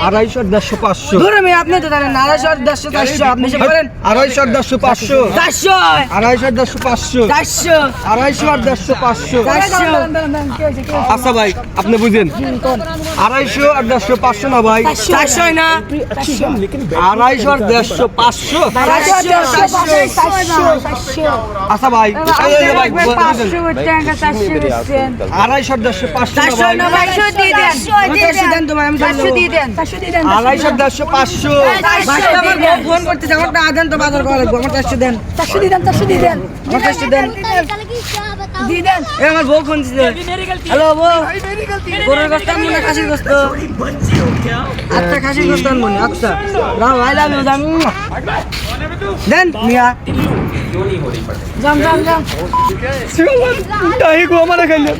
আড়াইশো 500 আপনি তো জানেন 250 400 আপনি সে করেন 250 500 400 250 500 400 250 500 আচ্ছা ভাই আপনি বুঝেন 250 আর 500 না ভাই 400 না 250 500 আচ্ছা ভাই ভাই 250 500 না ভাই 400 দিয়ে দেন 400 দেন তোমার আমি 400 দিয়ে দেন 250 500 ফোন করতেছে আমার টাকা দেন তো বাজার করা লাগবে আমার 400 দেন 400 দিয়ে দেন আমার 400 দেন দিয়ে দেন এ আমার বউ ফোন দিছে হ্যালো বউ গরুর গোশত আনবো না খাসির গোশত আচ্ছা খাসির গোশত আনবো না আচ্ছা রাও আই লাভ ইউ দাম দেন মিয়া जाम তাই গো আমার খাইলে